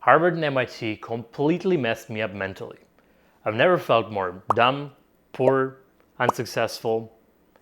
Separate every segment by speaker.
Speaker 1: Harvard and MIT completely messed me up mentally. I've never felt more dumb, poor, unsuccessful,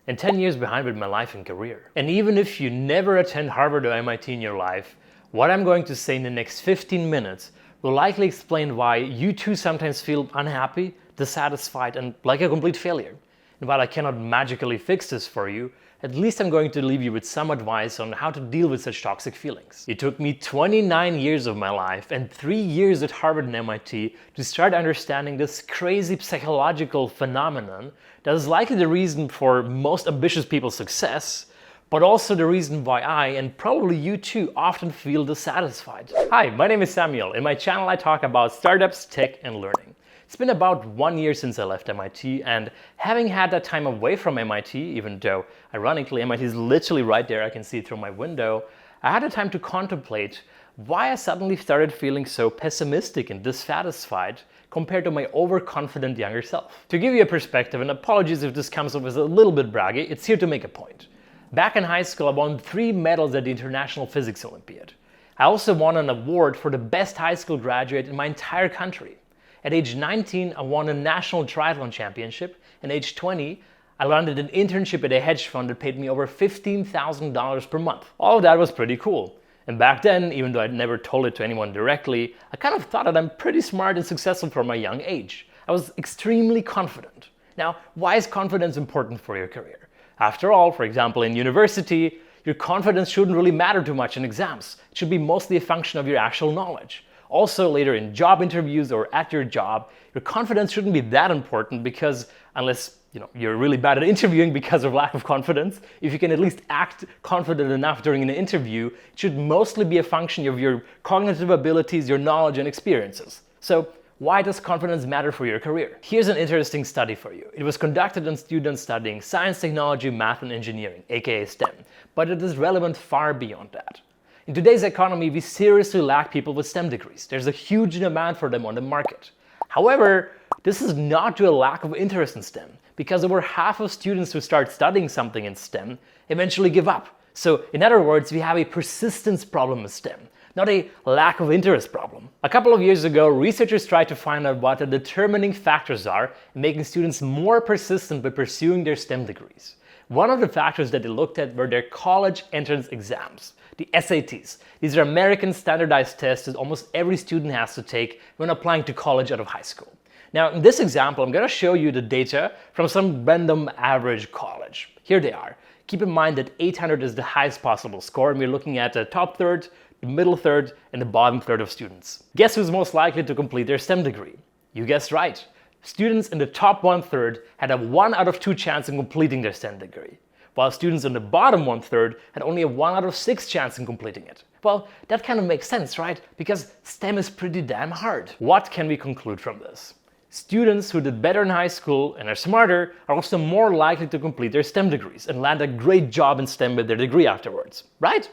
Speaker 1: and 10 years behind with my life and career. And even if you never attend Harvard or MIT in your life, what I'm going to say in the next 15 minutes will likely explain why you too sometimes feel unhappy, dissatisfied, and like a complete failure. And while I cannot magically fix this for you, at least I'm going to leave you with some advice on how to deal with such toxic feelings. It took me 29 years of my life and 3 years at Harvard and MIT to start understanding this crazy psychological phenomenon that is likely the reason for most ambitious people's success, but also the reason why I, and probably you too, often feel dissatisfied. Hi, my name is Samuel. In my channel I talk about startups, tech, and learning. It's been about 1 year since I left MIT, and having had that time away from MIT, even though ironically MIT is literally right there, I can see it through my window, I had a time to contemplate why I suddenly started feeling so pessimistic and dissatisfied compared to my overconfident younger self. To give you a perspective, and apologies if this comes off as a little bit braggy, it's here to make a point. Back in high school I won 3 medals at the International Physics Olympiad. I also won an award for the best high school graduate in my entire country. At age 19, I won a national triathlon championship, and at age 20, I landed an internship at a hedge fund that paid me over $15,000 per month. All of that was pretty cool. And back then, even though I'd never told it to anyone directly, I kind of thought that I'm pretty smart and successful for my young age. I was extremely confident. Now, why is confidence important for your career? After all, for example, in university, your confidence shouldn't really matter too much in exams. It should be mostly a function of your actual knowledge. Also, later in job interviews or at your job, your confidence shouldn't be that important because unless you're really bad at interviewing because of lack of confidence, if you can at least act confident enough during an interview, it should mostly be a function of your cognitive abilities, your knowledge and experiences. So why does confidence matter for your career? Here's an interesting study for you. It was conducted on students studying science, technology, math and engineering, aka STEM, but it is relevant far beyond that. In today's economy, we seriously lack people with STEM degrees. There's a huge demand for them on the market. However, this is not due to a lack of interest in STEM, because over half of students who start studying something in STEM eventually give up. So in other words, we have a persistence problem with STEM, not a lack of interest problem. A couple of years ago, researchers tried to find out what the determining factors are in making students more persistent with pursuing their STEM degrees. One of the factors that they looked at were their college entrance exams, the SATs. These are American standardized tests that almost every student has to take when applying to college out of high school. Now, in this example, I'm going to show you the data from some random average college. Here they are. Keep in mind that 800 is the highest possible score, and we're looking at the top third, the middle third, and the bottom third of students. Guess who's most likely to complete their STEM degree? You guessed right. Students in the top 1/3 had a 1 out of 2 chance in completing their STEM degree, while students in the bottom 1/3 had only a 1 out of 6 chance in completing it. Well, that kind of makes sense, right? Because STEM is pretty damn hard. What can we conclude from this? Students who did better in high school and are smarter are also more likely to complete their STEM degrees and land a great job in STEM with their degree afterwards, right?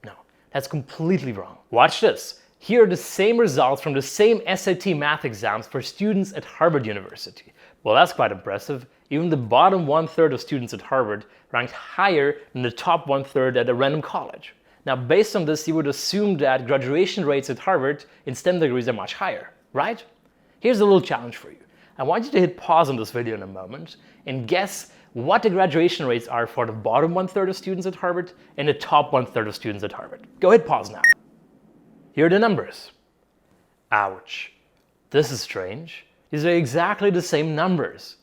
Speaker 1: No, that's completely wrong. Watch this. Here are the same results from the same SAT math exams for students at Harvard University. Well, that's quite impressive. Even the bottom 1/3 of students at Harvard ranked higher than the top 1/3 at a random college. Now, based on this, you would assume that graduation rates at Harvard in STEM degrees are much higher, right? Here's a little challenge for you. I want you to hit pause on this video in a moment and guess what the graduation rates are for the bottom 1/3 of students at Harvard and the top 1/3 of students at Harvard. Go hit pause now. Here are the numbers. Ouch. This is strange. These are exactly the same numbers.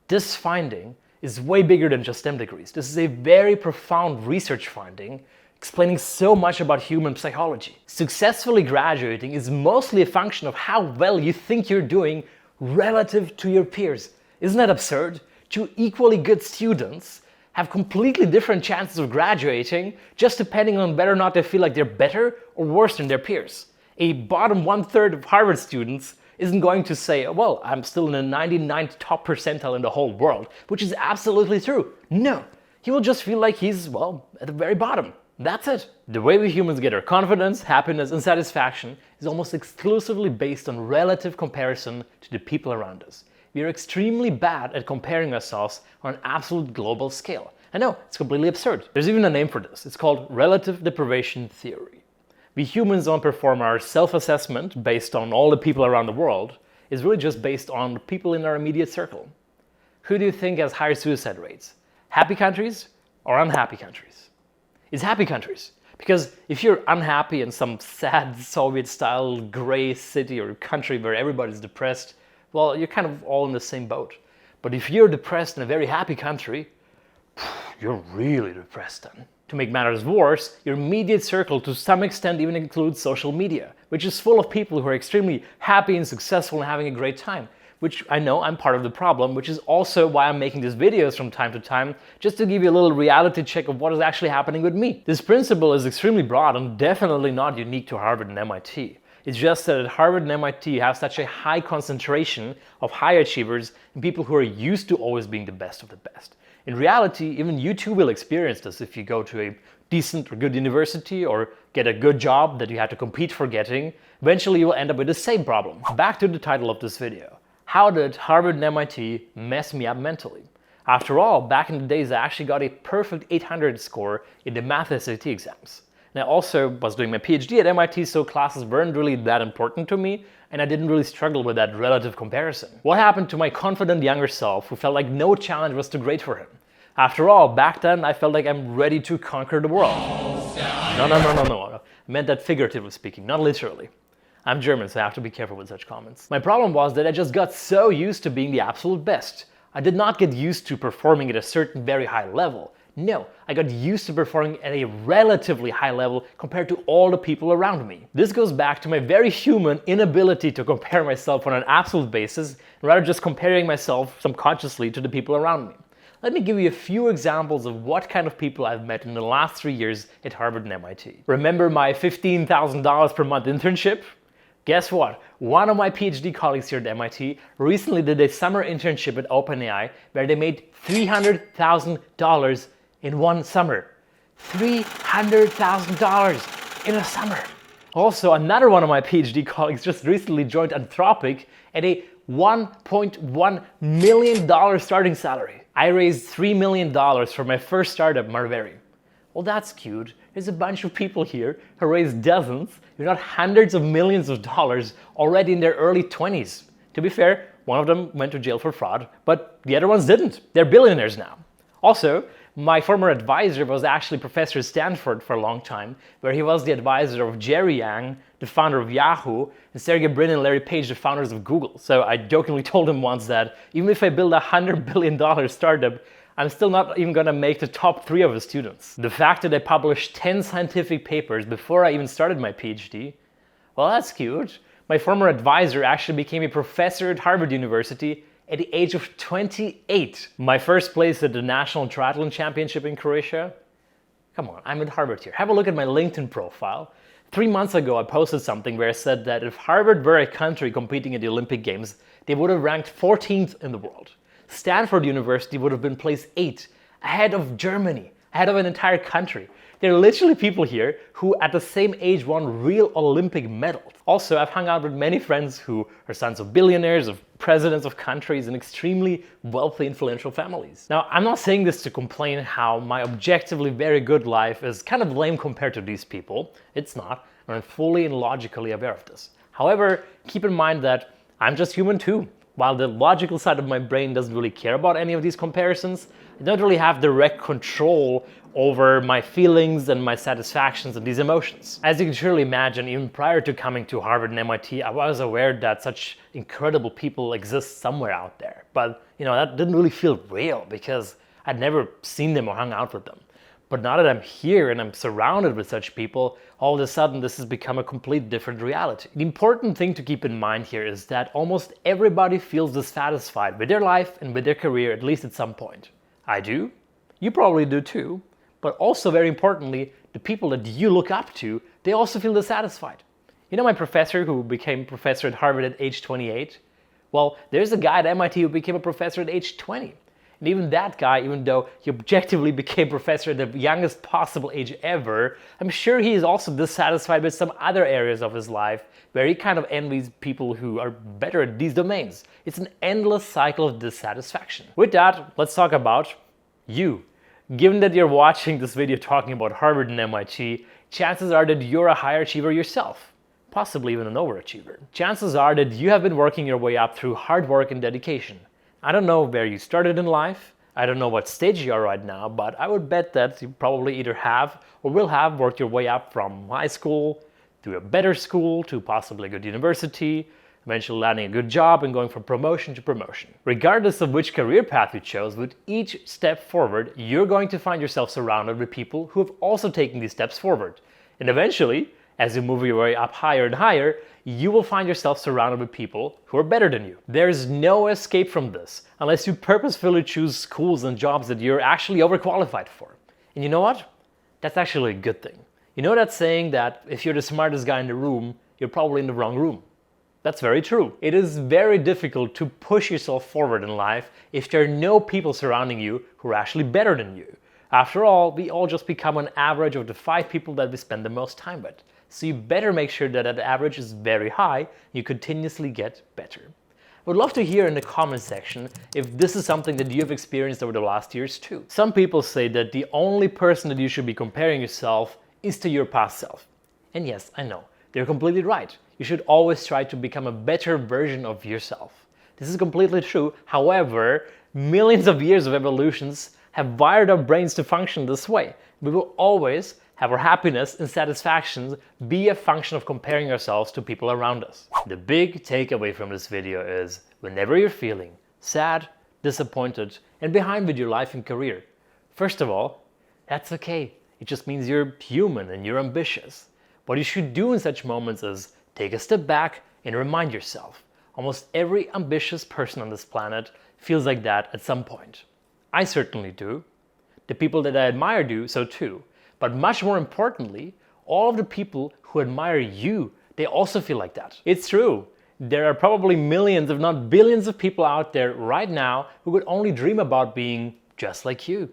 Speaker 1: This finding is way bigger than just STEM degrees. This is a very profound research finding explaining so much about human psychology. Successfully graduating is mostly a function of how well you think you're doing relative to your peers. Isn't that absurd? Two equally good students have completely different chances of graduating just depending on whether or not they feel like they're better or worse than their peers. A bottom 1/3 of Harvard students isn't going to say, well, I'm still in the 99th top percentile in the whole world, which is absolutely true. No, he will just feel like he's, well, at the very bottom. That's it. The way we humans get our confidence, happiness, and satisfaction is almost exclusively based on relative comparison to the people around us. We are extremely bad at comparing ourselves on an absolute global scale. I know, it's completely absurd. There's even a name for this. It's called relative deprivation theory. We humans don't perform our self-assessment based on all the people around the world. It's really just based on the people in our immediate circle. Who do you think has higher suicide rates? Happy countries or unhappy countries? It's happy countries. Because if you're unhappy in some sad Soviet-style gray city or country where everybody's depressed, well, you're kind of all in the same boat. But if you're depressed in a very happy country, you're really depressed then. To make matters worse, your immediate circle to some extent even includes social media, which is full of people who are extremely happy and successful and having a great time. Which I know I'm part of the problem, which is also why I'm making these videos from time to time, just to give you a little reality check of what is actually happening with me. This principle is extremely broad and definitely not unique to Harvard and MIT. It's just that at Harvard and MIT you have such a high concentration of high achievers and people who are used to always being the best of the best. In reality, even you too will experience this if you go to a decent or good university or get a good job that you had to compete for getting. Eventually you will end up with the same problem. Back to the title of this video. How did Harvard and MIT mess me up mentally? After all, back in the days I actually got a perfect 800 score in the math SAT exams. And I also was doing my PhD at MIT, so classes weren't really that important to me, and I didn't really struggle with that relative comparison. What happened to my confident younger self who felt like no challenge was too great for him? After all, back then I felt like I'm ready to conquer the world. No. I meant that figuratively speaking, not literally. I'm German, so I have to be careful with such comments. My problem was that I just got so used to being the absolute best. I did not get used to performing at a certain very high level. No, I got used to performing at a relatively high level compared to all the people around me. This goes back to my very human inability to compare myself on an absolute basis, and rather just comparing myself subconsciously to the people around me. Let me give you a few examples of what kind of people I've met in the last 3 years at Harvard and MIT. Remember my $15,000 per month internship? Guess what? One of my PhD colleagues here at MIT recently did a summer internship at OpenAI where they made $300,000 in one summer. $300,000 in a summer. Also, another one of my PhD colleagues just recently joined Anthropic at a $1.1 million starting salary. I raised $3 million for my first startup, Marveri. Well, that's cute. There's a bunch of people here who raised dozens, if not hundreds of millions of dollars already in their early 20s. To be fair, one of them went to jail for fraud, but the other ones didn't. They're billionaires now. Also, my former advisor was actually a professor at Stanford for a long time, where he was the advisor of Jerry Yang, the founder of Yahoo, and Sergey Brin and Larry Page, the founders of Google. So I jokingly told him once that even if I build a $100 billion startup, I'm still not even gonna make the top 3 of the students. The fact that I published 10 scientific papers before I even started my PhD, well, that's cute. My former advisor actually became a professor at Harvard University at the age of 28. My first place at the National Triathlon Championship in Croatia. Come on, I'm at Harvard here. Have a look at my LinkedIn profile. 3 months ago, I posted something where I said that if Harvard were a country competing at the Olympic Games, they would have ranked 14th in the world. Stanford University would have been placed 8th, ahead of Germany, ahead of an entire country. There are literally people here who at the same age won real Olympic medals. Also, I've hung out with many friends who are sons of billionaires, of presidents of countries, and extremely wealthy, influential families. Now, I'm not saying this to complain how my objectively very good life is kind of lame compared to these people. It's not, and I'm fully and logically aware of this. However, keep in mind that I'm just human too. While the logical side of my brain doesn't really care about any of these comparisons, I don't really have direct control over my feelings and my satisfactions and these emotions. As you can surely imagine, even prior to coming to Harvard and MIT, I was aware that such incredible people exist somewhere out there. But that didn't really feel real because I'd never seen them or hung out with them. But now that I'm here and I'm surrounded with such people, all of a sudden this has become a complete different reality. The important thing to keep in mind here is that almost everybody feels dissatisfied with their life and with their career, at least at some point. I do, you probably do too, but also very importantly, the people that you look up to, they also feel dissatisfied. You know my professor who became professor at Harvard at age 28? Well, there's a guy at MIT who became a professor at age 20. And even that guy, even though he objectively became professor at the youngest possible age ever, I'm sure he is also dissatisfied with some other areas of his life where he kind of envies people who are better at these domains. It's an endless cycle of dissatisfaction. With that, let's talk about you. Given that you're watching this video talking about Harvard and MIT, chances are that you're a higher achiever yourself, possibly even an overachiever. Chances are that you have been working your way up through hard work and dedication. I don't know where you started in life, I don't know what stage you are right now, but I would bet that you probably either have or will have worked your way up from high school to a better school to possibly a good university, eventually landing a good job and going from promotion to promotion. Regardless of which career path you chose, with each step forward, you're going to find yourself surrounded with people who have also taken these steps forward. And eventually, as you move your way up higher and higher, you will find yourself surrounded with people who are better than you. There's no escape from this unless you purposefully choose schools and jobs that you're actually overqualified for. And you know what? That's actually a good thing. You know that saying that if you're the smartest guy in the room, you're probably in the wrong room. That's very true. It is very difficult to push yourself forward in life if there are no people surrounding you who are actually better than you. After all, we all just become an average of the 5 people that we spend the most time with. So you better make sure that that average is very high, you continuously get better. I would love to hear in the comment section if this is something that you've experienced over the last years too. Some people say that the only person that you should be comparing yourself is to your past self. And yes, I know, they're completely right. You should always try to become a better version of yourself. This is completely true. However, millions of years of evolutions have wired our brains to function this way. We will always have our happiness and satisfactions be a function of comparing ourselves to people around us. The big takeaway from this video is whenever you're feeling sad, disappointed, and behind with your life and career, first of all, that's okay. It just means you're human and you're ambitious. What you should do in such moments is take a step back and remind yourself. Almost every ambitious person on this planet feels like that at some point. I certainly do. The people that I admire do so too. But much more importantly, all of the people who admire you, they also feel like that. It's true. There are probably millions, if not billions of people out there right now who could only dream about being just like you.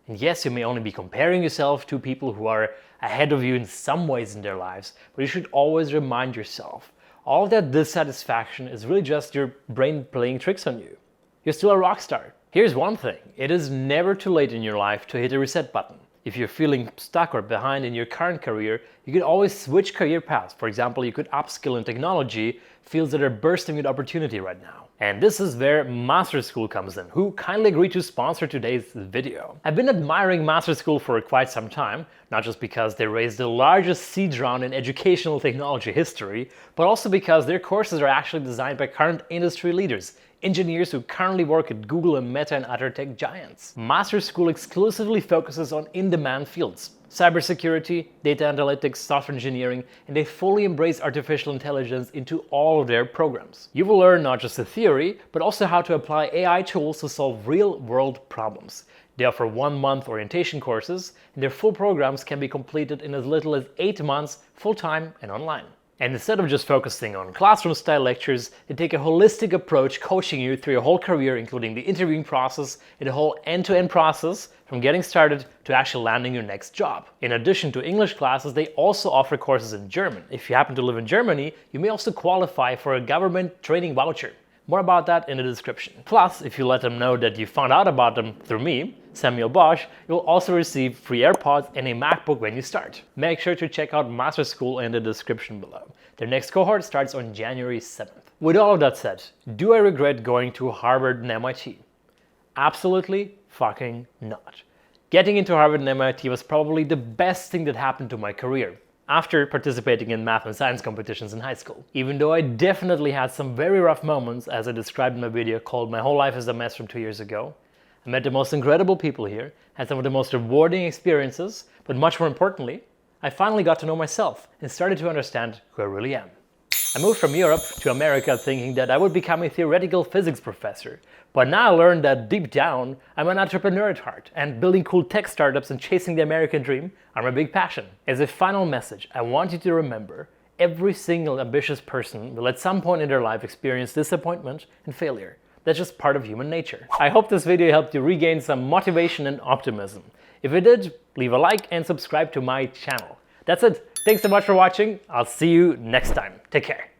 Speaker 1: And yes, you may only be comparing yourself to people who are ahead of you in some ways in their lives, but you should always remind yourself, all of that dissatisfaction is really just your brain playing tricks on you. You're still a rock star. Here's one thing, it is never too late in your life to hit the reset button. If you're feeling stuck or behind in your current career, you can always switch career paths. For example, you could upskill in technology, fields that are bursting with opportunity right now. And this is where Master School comes in, who kindly agreed to sponsor today's video. I've been admiring Master School for quite some time, not just because they raised the largest seed round in educational technology history, but also because their courses are actually designed by current industry leaders, engineers who currently work at Google and Meta and other tech giants. Master School exclusively focuses on in-demand fields, cybersecurity, data analytics, software engineering, and they fully embrace artificial intelligence into all of their programs. You will learn not just the theory, but also how to apply AI tools to solve real-world problems. They offer 1-month orientation courses, and their full programs can be completed in as little as 8 months, full-time and online. And instead of just focusing on classroom-style lectures, they take a holistic approach coaching you through your whole career, including the interviewing process and the whole end-to-end process from getting started to actually landing your next job. In addition to English classes, they also offer courses in German. If you happen to live in Germany, you may also qualify for a government training voucher. More about that in the description. Plus, if you let them know that you found out about them through me, Samuel Bosch, you'll also receive free AirPods and a MacBook when you start. Make sure to check out Master School in the description below. Their next cohort starts on January 7th. With all of that said, do I regret going to Harvard and MIT? Absolutely fucking not. Getting into Harvard and MIT was probably the best thing that happened to my career, after participating in math and science competitions in high school. Even though I definitely had some very rough moments, as I described in my video called My Whole Life is a Mess from 2 years ago, I met the most incredible people here, had some of the most rewarding experiences, but much more importantly, I finally got to know myself and started to understand who I really am. I moved from Europe to America thinking that I would become a theoretical physics professor, but now I learned that deep down, I'm an entrepreneur at heart, and building cool tech startups and chasing the American dream are my big passion. As a final message, I want you to remember, every single ambitious person will at some point in their life experience disappointment and failure. That's just part of human nature. I hope this video helped you regain some motivation and optimism. If it did, leave a like and subscribe to my channel. That's it. Thanks so much for watching. I'll see you next time. Take care.